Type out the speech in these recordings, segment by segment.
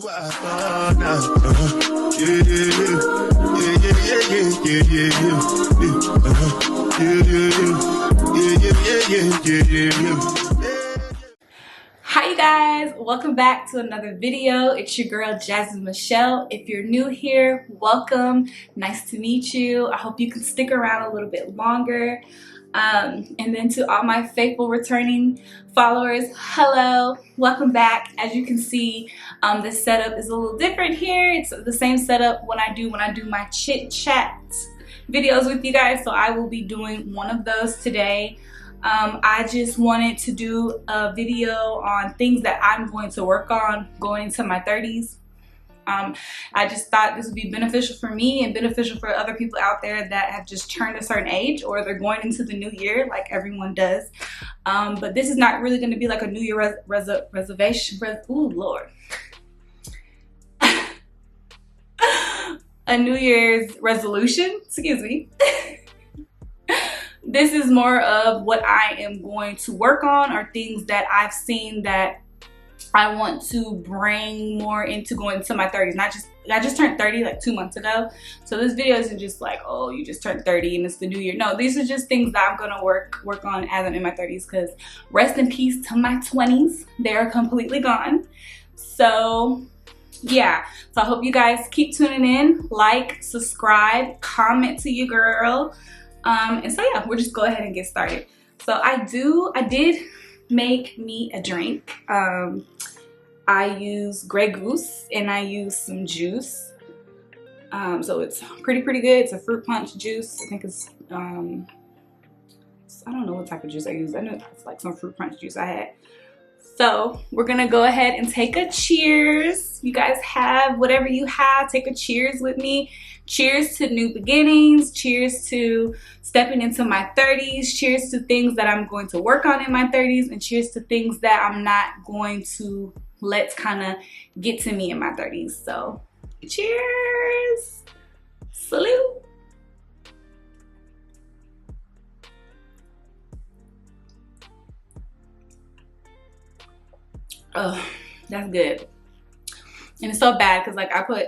Hi you guys, welcome back to another video. It's your girl Jazmen Michelle. If you're new here, welcome. Nice to meet you. I hope you can stick around a little bit longer. And then to all my faithful returning followers, hello, welcome back. As you can see, this setup is a little different here. It's the same setup when I do my chit chat videos with you guys. So I will be doing one of those today. I just wanted to do a video on things that I'm going to work on going into my 30s. I just thought this would be beneficial for me and beneficial for other people out there that have just turned a certain age or they're going into the new year like everyone does. But this is not really going to be like a New Year reservation. Ooh, Lord. A New Year's resolution, excuse me. This is more of what I am going to work on, or things that I've seen that I want to bring more into going into my 30s. I just turned 30 like 2 months ago. So this video isn't just like, oh, you just turned 30 and it's the new year. No, these are just things that I'm gonna work on as I'm in my 30s, because rest in peace to my 20s. They're completely gone. So yeah, so I hope you guys keep tuning in, like, subscribe, comment to your girl. And so yeah, we'll just go ahead and get started. So I did make me a drink. I use Grey Goose and I use some juice. So it's pretty good. It's a fruit punch juice. I think it's I don't know what type of juice I use. I know it's like some fruit punch juice I had. So we're gonna go ahead and take a cheers. You guys have whatever you have, take a cheers with me. Cheers to new beginnings. Cheers to stepping into my 30s. Cheers to things that I'm going to work on in my 30s. And cheers to things that I'm not going to let kind of get to me in my 30s. So cheers. Salute. Oh, that's good. And it's so bad because like I put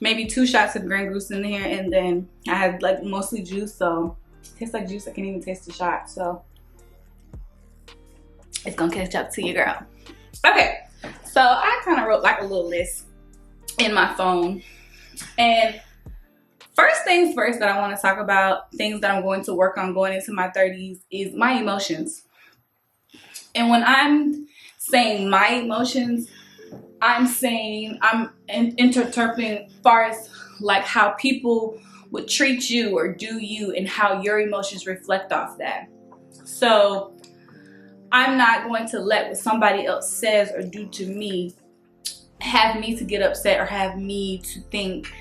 maybe 2 shots of Grey Goose in here, and then I had like mostly juice, so it tastes like juice. I can't even taste the shot, so it's gonna catch up to you, girl. Okay, so I kind of wrote like a little list in my phone, and first things first that I want to talk about, things that I'm going to work on going into my 30s, is my emotions. And when I'm saying my emotions, I'm interpreting as far as like how people would treat you or do you, and how your emotions reflect off that. So I'm not going to let what somebody else says or do to me have me to get upset or have me to think,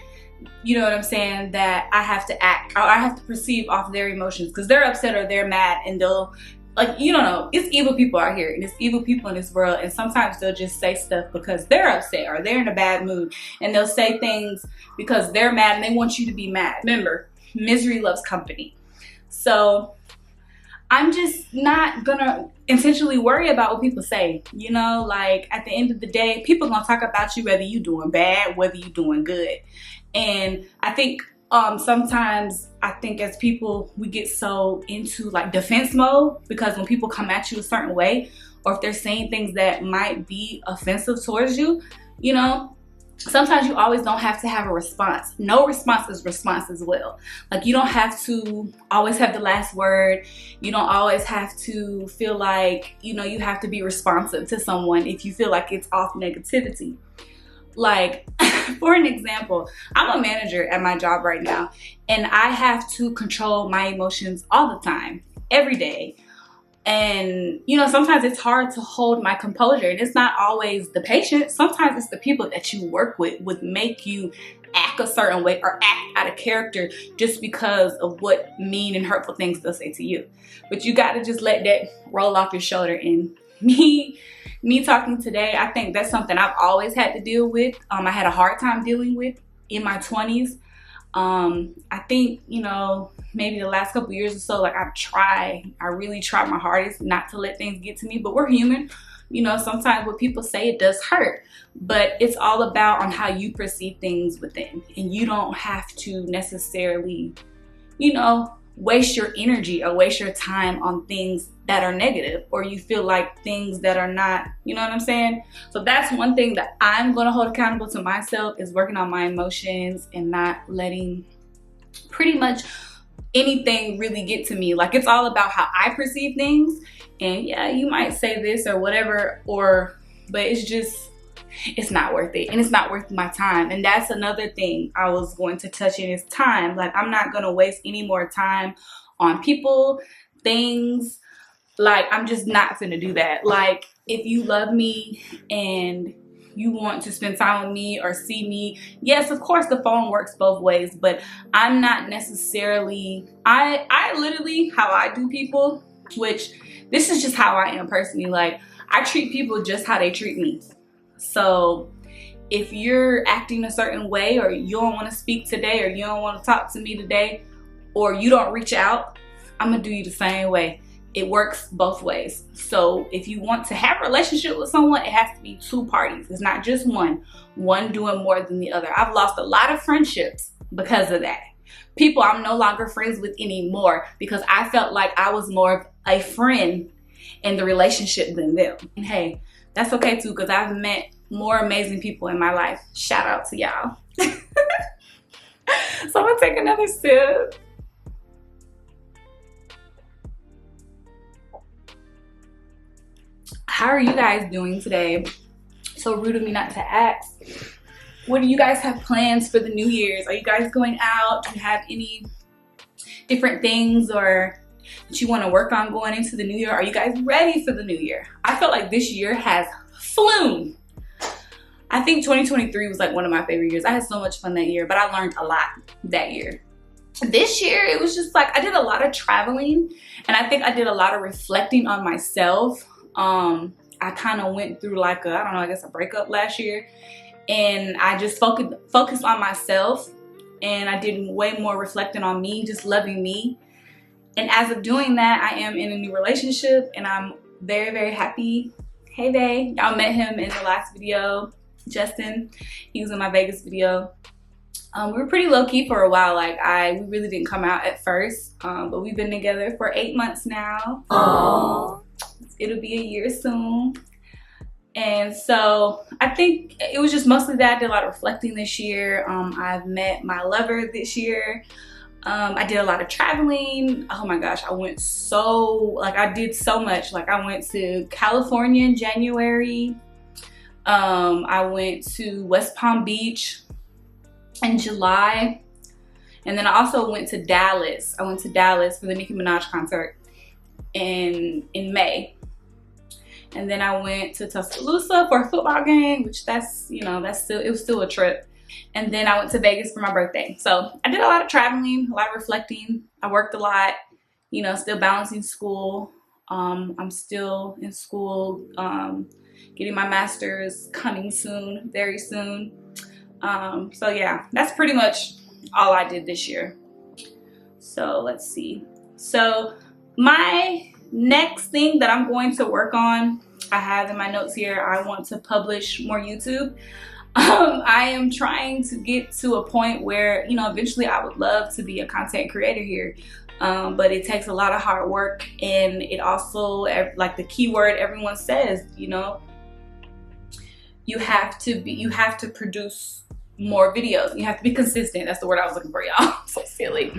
you know what I'm saying, that I have to act or I have to perceive off their emotions because they're upset or they're mad, and they'll, like, you don't know, it's evil people out here and it's evil people in this world, and sometimes they'll just say stuff because they're upset or they're in a bad mood, and they'll say things because they're mad and they want you to be mad. Remember, misery loves company. So I'm just not gonna intentionally worry about what people say, you know, like at the end of the day, people gonna talk about you whether you doing bad, whether you doing good. And I think sometimes I think as people, we get so into like defense mode, because when people come at you a certain way, or if they're saying things that might be offensive towards you, you know, sometimes you always don't have to have a response. No response is response as well. Like you don't have to always have the last word. You don't always have to feel like, you know, you have to be responsive to someone if you feel like it's off negativity. Like, for an example, I'm a manager at my job right now, and I have to control my emotions all the time, every day. And, you know, sometimes it's hard to hold my composure, and it's not always the patient. Sometimes it's the people that you work with would make you act a certain way or act out of character just because of what mean and hurtful things they'll say to you. But you got to just let that roll off your shoulder. And me talking today, I think that's something I've always had to deal with. I had a hard time dealing with in my 20s. I think, you know, maybe the last couple years or so, like I really tried my hardest not to let things get to me, but we're human. you know, sometimes what people say, it does hurt, but it's all about on how you perceive things within. And you don't have to necessarily, you know, waste your energy or waste your time on things that are negative, or you feel like things that are not, you know what I'm saying? So that's one thing that I'm gonna hold accountable to myself, is working on my emotions and not letting pretty much anything really get to me. Like, it's all about how I perceive things. And yeah, you might say this or whatever, but it's just, it's not worth it, and it's not worth my time. And that's another thing I was going to touch in, is time. Like, I'm not gonna waste any more time on people, things. Like, I'm just not gonna do that. Like, if you love me and you want to spend time with me or see me, yes, of course the phone works both ways, but I'm not necessarily, I literally, how I do people, which this is just how I am personally, like, I treat people just how they treat me. So if you're acting a certain way, or you don't want to speak today, or you don't want to talk to me today, or you don't reach out, I'm gonna do you the same way. It works both ways. So if you want to have a relationship with someone, it has to be two parties. It's not just one doing more than the other. I've lost a lot of friendships because of that. People I'm no longer friends with anymore because I felt like I was more of a friend in the relationship than them. And hey, that's okay too, because I've met more amazing people in my life. Shout out to y'all. So I'm gonna take another sip. How are you guys doing today? So rude of me not to ask. What do you guys have plans for the New Year's? Are you guys going out? Do you have any different things or that you want to work on going into the new year? Are you guys ready for the new year? I felt like this year has flown. I think 2023 was like one of my favorite years. I had so much fun that year, but I learned a lot that year. This year, it was just like, I did a lot of traveling, and I think I did a lot of reflecting on myself. I kind of went through like a, I don't know, I guess a breakup last year, and I just focused on myself, and I did way more reflecting on me, just loving me. And as of doing that, I am in a new relationship, and I'm very, very happy. Hey, babe. Y'all met him in the last video, Justin. He was in my Vegas video. We were pretty low-key for a while. Like, we really didn't come out at first, but we've been together for 8 months now. Aww. It'll be a year soon. And so I think it was just mostly that. I did a lot of reflecting this year. I've met my lover this year. I did a lot of traveling. Oh my gosh, I did so much. Like, I went to California in January. I went to West Palm Beach in July. And then I also went to Dallas. I went to Dallas for the Nicki Minaj concert in May. And then I went to Tuscaloosa for a football game, which it was still a trip. And then I went to Vegas for my birthday. So I did a lot of traveling, a lot of reflecting. I worked a lot, still balancing school. I'm still in school, getting my master's coming soon, very soon. So yeah, that's pretty much all I did this year. So let's see. So my next thing that I'm going to work on, I have in my notes here, I want to publish more YouTube. I am trying to get to a point where, eventually I would love to be a content creator here. But it takes a lot of hard work, and it also, like the keyword everyone says, you have to produce more videos. You have to be consistent. That's the word I was looking for, y'all. So silly.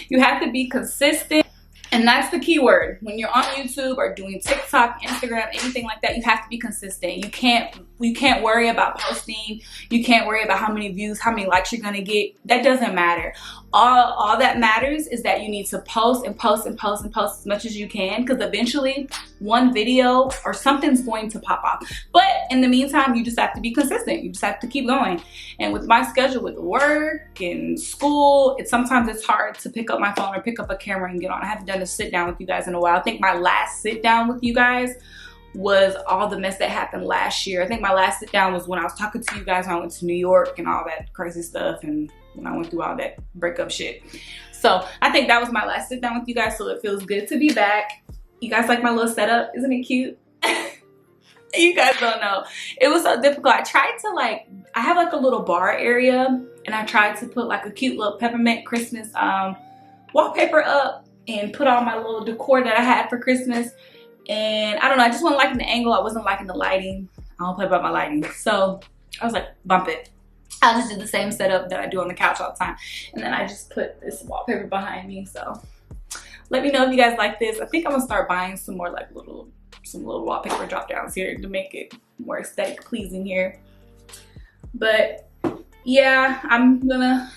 You have to be consistent. And that's the key word. When you're on YouTube or doing TikTok, Instagram, anything like that, you have to be consistent. You can't worry about posting. You can't worry about how many views, how many likes you're gonna get. That doesn't matter. All that matters is that you need to post and post and post and post as much as you can, because eventually one video or something's going to pop off. But in the meantime, you just have to be consistent. You just have to keep going. And with my schedule with work and school, sometimes it's hard to pick up my phone or pick up a camera and get on. I haven't done a sit down with you guys in a while. I think my last sit down with you guys was all the mess that happened last year. I think my last sit down was when I was talking to you guys when I went to New York and all that crazy stuff, and when I went through all that breakup shit. So I think that was my last sit down with you guys, so it feels good to be back. You guys like my little setup? Isn't it cute? You guys don't know. It was so difficult. I tried to like, I have like a little bar area, and I tried to put like a cute little peppermint Christmas wallpaper up and put all my little decor that I had for Christmas. And I don't know, I just wasn't liking the angle. I wasn't liking the lighting. I don't play about my lighting. So I was like, bump it. I'll just do the same setup that I do on the couch all the time. And then I just put this wallpaper behind me. So let me know if you guys like this. I think I'm gonna start buying some more like some little wallpaper drop downs here to make it more aesthetic pleasing here. But yeah, I'm gonna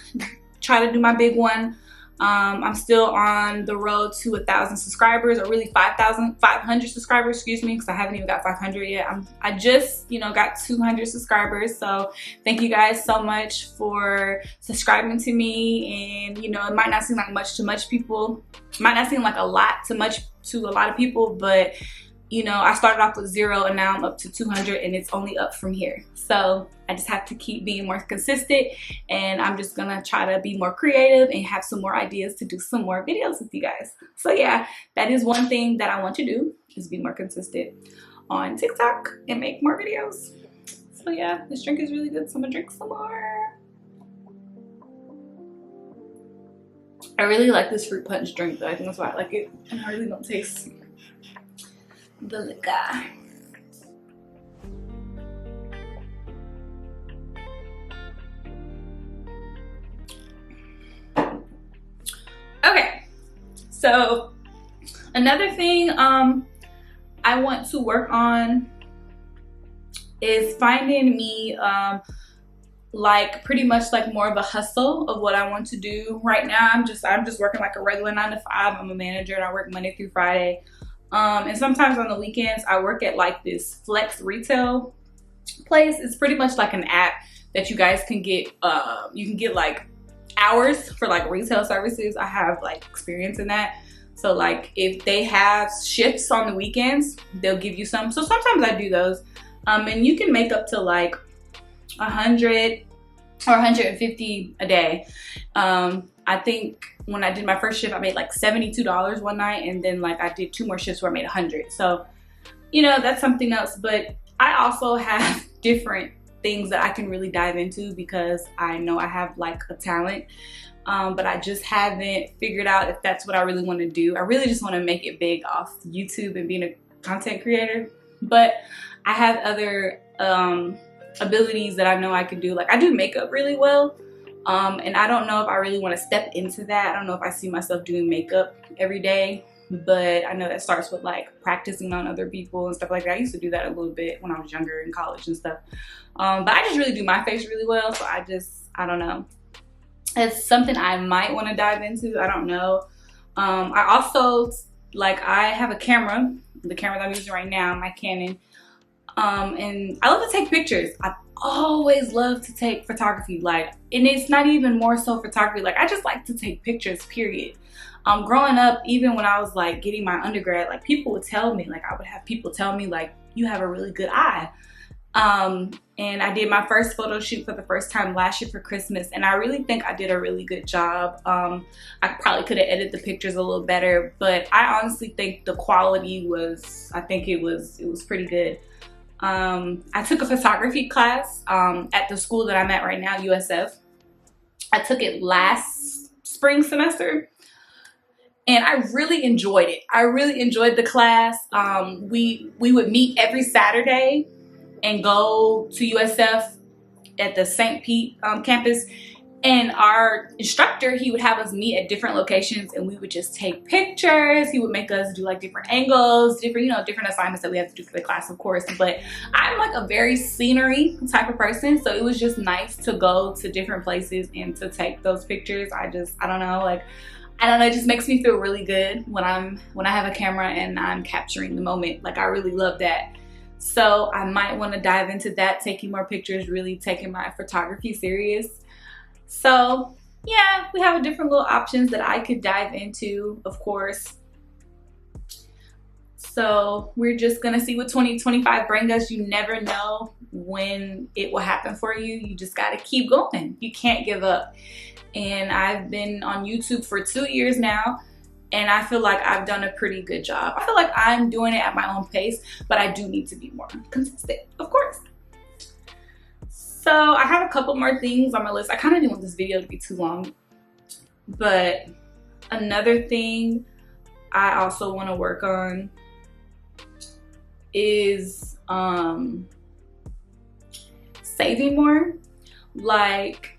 try to do my big one. I'm still on the road to 1,000 subscribers, or really 500 subscribers, excuse me, because I haven't even got 500 yet. I just, you know, got 200 subscribers. So thank you guys so much for subscribing to me. And you know, it might not seem like much to much people. It might not seem like a lot to a lot of people, but you know, I started off with 0 and now I'm up to 200, and it's only up from here. So I just have to keep being more consistent, and I'm just gonna try to be more creative and have some more ideas to do some more videos with you guys. So yeah, that is one thing that I want to do, is be more consistent on TikTok and make more videos. So yeah, this drink is really good, so I'm gonna drink some more. I really like this fruit punch drink though. I think that's why I like it, and I really don't taste the liquor. Okay, so another thing I want to work on is finding me like pretty much like more of a hustle of what I want to do. Right now I'm just working like a regular 9 to 5. I'm a manager and I work Monday through Friday. And sometimes on the weekends I work at like this flex retail place. It's pretty much like an app that you guys can get. You can get like hours for like retail services. I have like experience in that. So like if they have shifts on the weekends, they'll give you some. So sometimes I do those. And you can make up to like 100 or 150 a day. I think when I did my first shift, I made like $72 one night, and then like I did 2 more shifts where I made 100. So, you know, that's something else. But I also have different things that I can really dive into because I know I have like a talent, but I just haven't figured out if that's what I really want to do. I really just want to make it big off YouTube and being a content creator. But I have other abilities that I know I can do. Like I do makeup really well. And I don't know if I really want to step into that. I don't know if I see myself doing makeup every day, but I know that starts with like practicing on other people and stuff like that. I used to do that a little bit when I was younger in college and stuff. But I just really do my face really well. So I don't know. It's something I might want to dive into. I don't know. I also, like I have a camera, the camera that I'm using right now, my Canon. And I love to take pictures. I always love to take photography, like, and it's not even more so photography, like I just like to take pictures, period. Growing up, even when I was like getting my undergrad, like people would tell me, like I would have people tell me like, you have a really good eye. And I did my first photo shoot for the first time last year for Christmas, and I really think I did a really good job. I probably could have edited the pictures a little better, but I honestly think the quality was, I think it was pretty good. I took a photography class at the school that I'm at right now, USF. I took it last spring semester, and I really enjoyed it. I really enjoyed the class. We would meet every Saturday and go to USF at the St. Pete campus. And our instructor, he would have us meet at different locations, and we would just take pictures. He would make us do like different angles, different assignments that we have to do for the class, of course. But I'm like a very scenery type of person, so it was just nice to go to different places and to take those pictures. I don't know, it just makes me feel really good when I have a camera and I'm capturing the moment. Like I really love that. So I might want to dive into that, taking more pictures, really taking my photography serious. So yeah, we have different little options that I could dive into, of course. So we're just gonna see what 2025 brings us. You never know when it will happen for you. You just gotta keep going. You can't give up. And I've been on YouTube for 2 years now, And I feel like I've done a pretty good job. I feel like I'm doing it at my own pace, but I do need to be more consistent, of course. So I have a couple more things on my list. I kind of didn't want this video to be too long, but another thing I also want to work on is saving more. Like,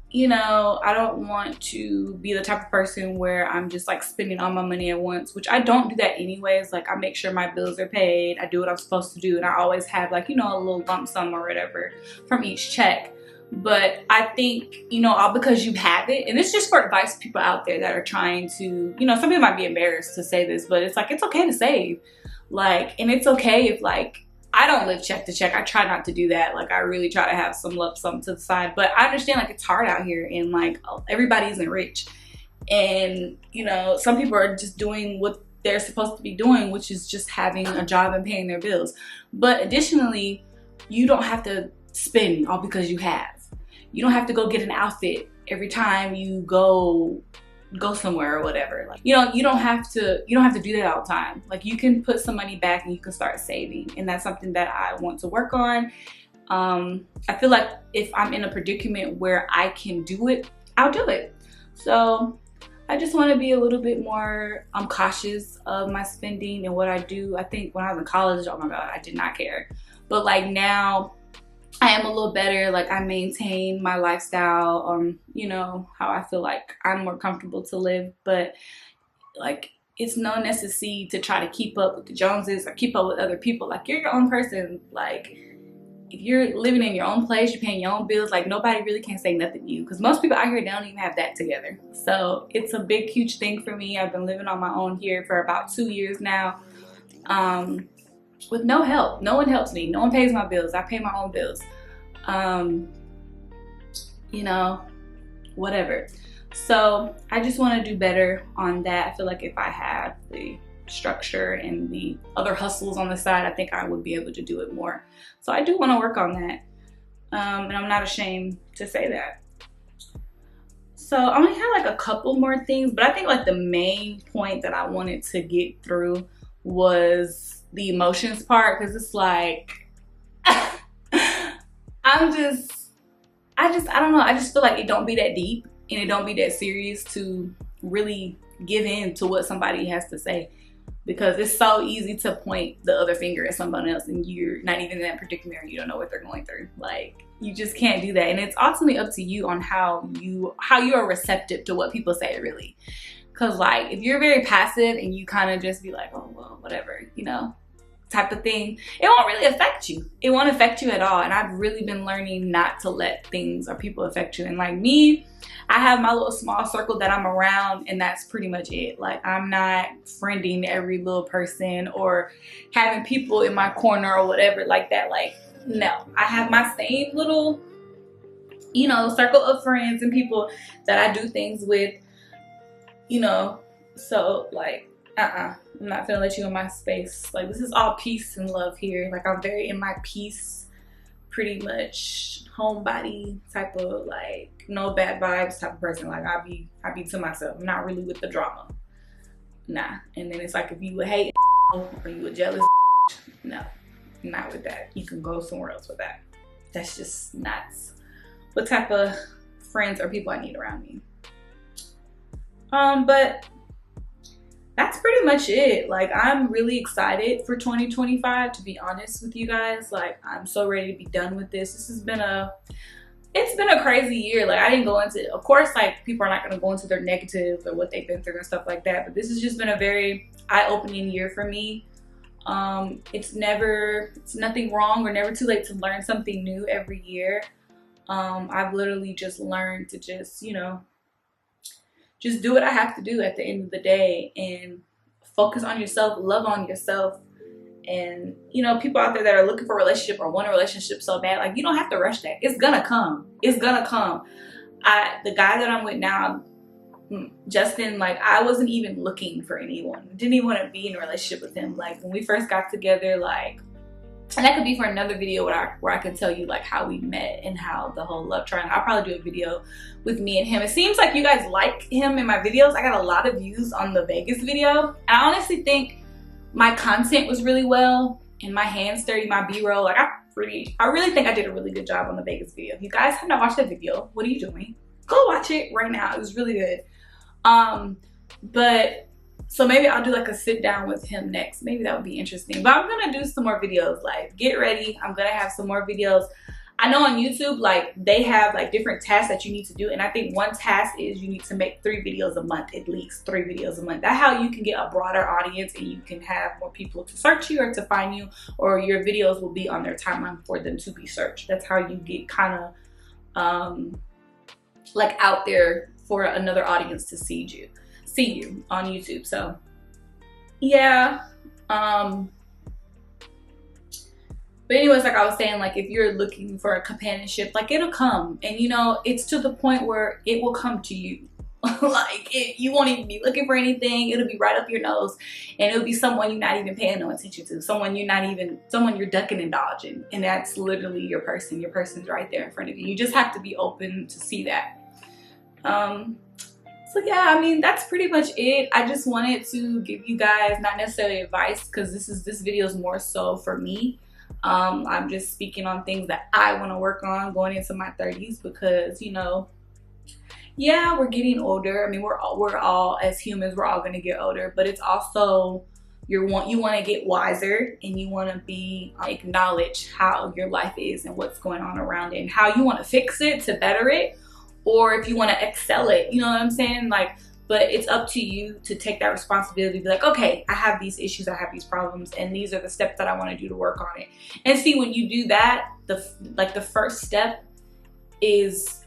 you know, I don't want to be the type of person where I'm just like spending all my money at once, which I don't do that anyways. Like, I make sure my bills are paid, I do what I'm supposed to do, and I always have like, you know, a little lump sum or whatever from each check. But I think, you know, all because you have it, and it's just for advice to people out there that are trying to, you know, some people might be embarrassed to say this, but it's like, it's okay to save. Like, and it's okay if like, I don't live check to check. I try not to do that. Like, I really try to have some lump sum to the side. But I understand, like, it's hard out here, and like, everybody isn't rich. And, you know, some people are just doing what they're supposed to be doing, which is just having a job and paying their bills. But additionally, you don't have to spend all because you have. You don't have to go get an outfit every time you go somewhere or whatever. Like, you know, you don't have to do that all the time. Like, you can put some money back and you can start saving, and that's something that I want to work on. I feel like if I'm in a predicament where I can do it, I'll do it. So I just want to be a little bit more cautious of my spending and what I do. I think when I was in college, oh my god, I did not care. But like now, I am a little better. Like, I maintain my lifestyle, you know, how I feel like I'm more comfortable to live. But like, it's no necessity to try to keep up with the Joneses or keep up with other people. Like, you're your own person. Like, if you're living in your own place, you're paying your own bills, like, nobody really can say nothing to you, because most people out here don't even have that together. So it's a big, huge thing for me. I've been living on my own here for about 2 years now. With no help. No one helps me. No one pays my bills. I pay my own bills. You know, whatever. So I just want to do better on that. I feel like if I have the structure and the other hustles on the side, I think I would be able to do it more. So I do want to work on that. And I'm not ashamed to say that. So I only have like a couple more things, but I think like the main point that I wanted to get through was the emotions part, because it's like I don't know, I just feel like it don't be that deep and it don't be that serious to really give in to what somebody has to say, because it's so easy to point the other finger at someone else and you're not even in that predicament or you don't know what they're going through. Like, you just can't do that, and it's ultimately up to you on how you are receptive to what people say, really. Because like, if you're very passive and you kind of just be like, oh well, whatever, you know, type of thing, it won't really affect you. It won't affect you at all. And I've really been learning not to let things or people affect you. And like me, I have my little small circle that I'm around, and that's pretty much it. Like, I'm not friending every little person or having people in my corner or whatever like that. Like, no, I have my same little, you know, circle of friends and people that I do things with, you know. So like, I'm not gonna let you in my space. Like, this is all peace and love here. Like, I'm very in my peace, pretty much homebody type of, like, no bad vibes type of person. Like, I be to myself. I'm not really with the drama. Nah. And then it's like, if you would hate or you would jealous, no, not with that. You can go somewhere else with that. That's just not what type of friends or people I need around me. But that's pretty much it. Like, I'm really excited for 2025, to be honest with you guys. Like, I'm so ready to be done with this. This has been it's been a crazy year. Like, I didn't go into, of course, like, people are not going to go into their negatives or what they've been through and stuff like that, but this has just been a very eye-opening year for me. It's nothing wrong or never too late to learn something new every year. I've literally just learned to just, you know, just do what I have to do at the end of the day and focus on yourself, love on yourself. And, you know, people out there that are looking for a relationship or want a relationship so bad, like, you don't have to rush that. It's gonna come. It's gonna come. The guy that I'm with now, Justin, like, I wasn't even looking for anyone. Didn't even want to be in a relationship with him. Like, when we first got together, like, And that could be for another video where I can tell you like how we met and how the whole love triangle. I'll probably do a video with me and him. It seems like you guys like him in my videos. I got a lot of views on the Vegas video. I honestly think my content was really well, and my hands dirty, my B-roll. Like I really think I did a really good job on the Vegas video. If you guys have not watched that video, what are you doing? Go watch it right now. It was really good. But so maybe I'll do like a sit down with him next. Maybe that would be interesting. But I'm gonna do some more videos. Like, get ready. I'm gonna have some more videos. I know on YouTube, like, they have like different tasks that you need to do. And I think one task is you need to make 3 videos a month, at least 3 videos a month. That's how you can get a broader audience and you can have more people to search you or to find you, or your videos will be on their timeline for them to be searched. That's how you get kind of like out there for another audience to see you on YouTube. So yeah, but anyways, like I was saying, like if you're looking for a companionship, like it'll come, and you know, it's to the point where it will come to you. Like you won't even be looking for anything. It'll be right up your nose, and it'll be someone you're not even paying no attention to, someone you're ducking and dodging, and that's literally your person. Your person's right there in front of you. You just have to be open to see that. So yeah, I mean, that's pretty much it. I just wanted to give you guys not necessarily advice, because this video is more so for me. I'm just speaking on things that I want to work on going into my 30s, because you know, yeah, we're getting older. I mean, we're all as humans, we're all gonna get older, but it's also you want to get wiser, and you want to be acknowledge how your life is and what's going on around it, and how you want to fix it to better it, or if you want to excel it, you know what I'm saying? Like, but it's up to you to take that responsibility, be like, okay, I have these issues, I have these problems, and these are the steps that I want to do to work on it. And see, when you do that, the first step is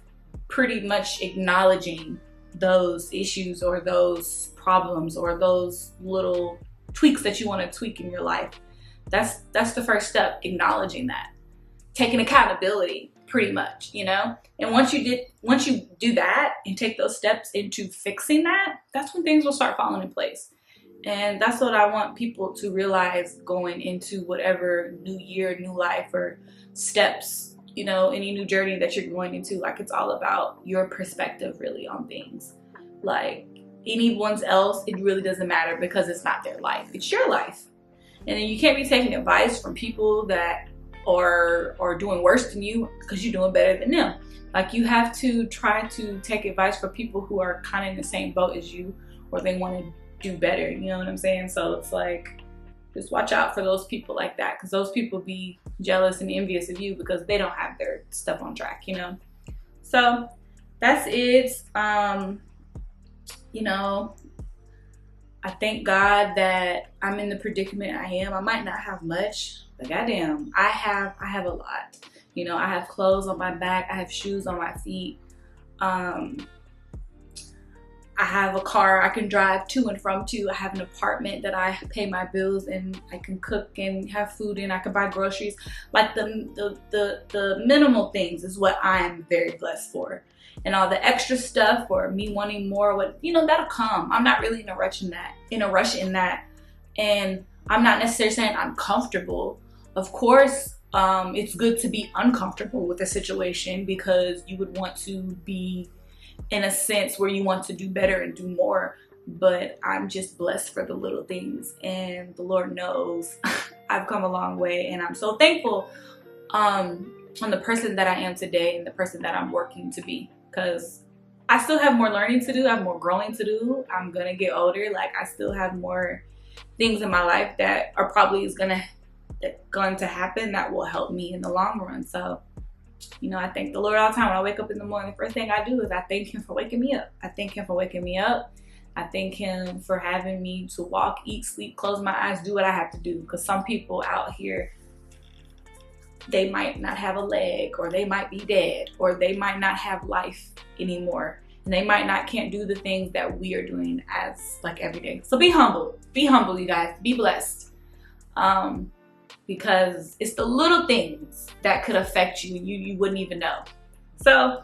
pretty much acknowledging those issues or those problems or those little tweaks that you want to tweak in your life. That's the first step, acknowledging that, taking accountability, pretty much, you know. And once you do that and take those steps into fixing that, that's when things will start falling in place. And that's what I want people to realize going into whatever new year, new life, or steps, you know, any new journey that you're going into. Like, it's all about your perspective really on things. Like anyone's else, it really doesn't matter, because it's not their life, it's your life. And then you can't be taking advice from people that are doing worse than you because you're doing better than them. Like, you have to try to take advice from people who are kind of in the same boat as you, or they want to do better, you know what I'm saying? So it's like, just watch out for those people like that, because those people be jealous and envious of you because they don't have their stuff on track, you know. So that's it. You know, I thank God that I'm in the predicament I am. I might not have much, but goddamn, I have a lot. You know, I have clothes on my back, I have shoes on my feet. I have a car I can drive to and from to. I have an apartment that I pay my bills, and I can cook and have food, and I can buy groceries. Like the minimal things is what I am very blessed for. And all the extra stuff, or me wanting more, what, you know, that'll come. I'm not really in a rush in that. And I'm not necessarily saying I'm comfortable. Of course, it's good to be uncomfortable with a situation, because you would want to be in a sense where you want to do better and do more. But I'm just blessed for the little things, and the Lord knows I've come a long way, and I'm so thankful on the person that I am today and the person that I'm working to be, because I still have more learning to do, I have more growing to do. I'm gonna get older. Like, I still have more things in my life that are probably going to happen that will help me in the long run. So, you know, I thank the Lord all the time. When I wake up in the morning, the first thing I do is I thank Him for waking me up. I thank Him for waking me up. I thank Him for having me to walk, eat, sleep, close my eyes, do what I have to do. Because some people out here, they might not have a leg, or they might be dead, or they might not have life anymore, and they can't do the things that we are doing as like every day. So be humble, you guys, be blessed, because it's the little things that could affect you, you wouldn't even know. So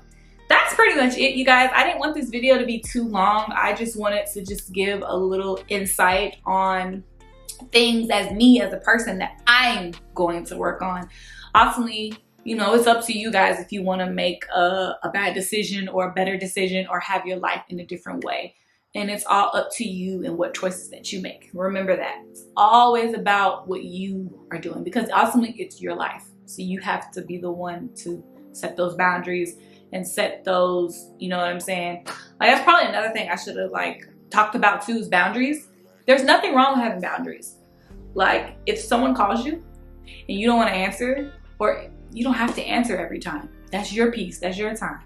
that's pretty much it, you guys. I didn't want this video to be too long. I just wanted to just give a little insight on things as me as a person that I'm going to work on. Ultimately, you know, it's up to you guys if you want to make a bad decision or a better decision or have your life in a different way. And it's all up to you and what choices that you make. Remember that. It's always about what you are doing, because ultimately it's your life. So you have to be the one to set those boundaries and set those, you know what I'm saying? Like, that's probably another thing I should have like talked about too, is boundaries. There's nothing wrong with having boundaries. Like, if someone calls you and you don't want to answer, or you don't have to answer every time. That's your peace. That's your time.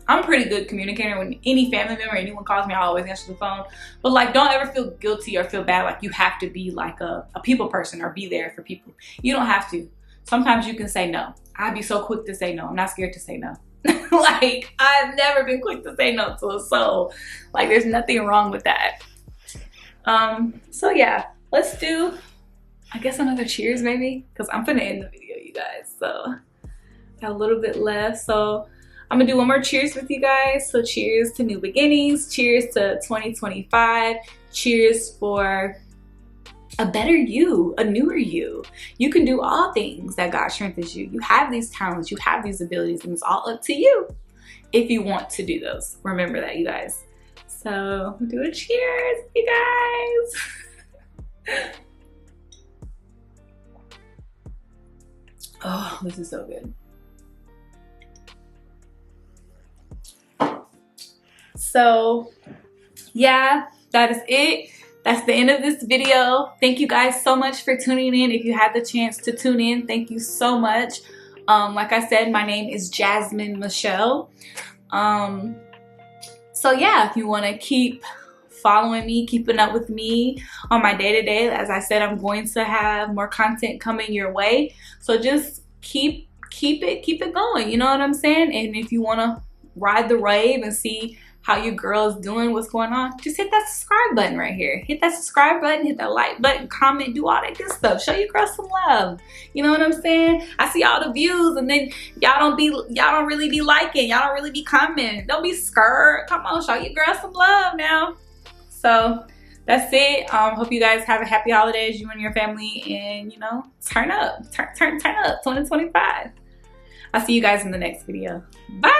I'm a pretty good communicator. When any family member, anyone calls me, I always answer the phone. But like, don't ever feel guilty or feel bad like you have to be like a people person or be there for people. You don't have to. Sometimes you can say no. I'd be so quick to say no. I'm not scared to say no. Like, I've never been quick to say no to a soul. Like, there's nothing wrong with that. So yeah, let's do, I guess, another cheers maybe, because I'm gonna end the video, you guys. So got a little bit left, so I'm gonna do one more cheers with you guys. So cheers to new beginnings, cheers to 2025, cheers for a better you, a newer you. You can do all things that God strengthens you. You have these talents, you have these abilities, and it's all up to you if you want to do those. Remember that, you guys. So do a cheers, you guys. Oh, this is so good. So yeah, that is it. That's the end of this video. Thank you guys so much for tuning in. If you had the chance to tune in, thank you so much. Like I said, my name is Jazmen Michelle. So yeah, if you want to keep following me, keeping up with me on my day-to-day, as I said, I'm going to have more content coming your way. So just keep it going. You know what I'm saying? And if you want to ride the wave and see how your girl is doing, what's going on, just hit that subscribe button right here. Hit that subscribe button, hit that like button, comment, do all that good stuff. Show your girl some love. You know what I'm saying? I see all the views and then y'all don't really be liking, y'all don't really be commenting. Don't be scared. Come on, show your girl some love now. So that's it. Hope you guys have a happy holidays, you and your family, and you know, turn up 2025. I'll see you guys in the next video. Bye.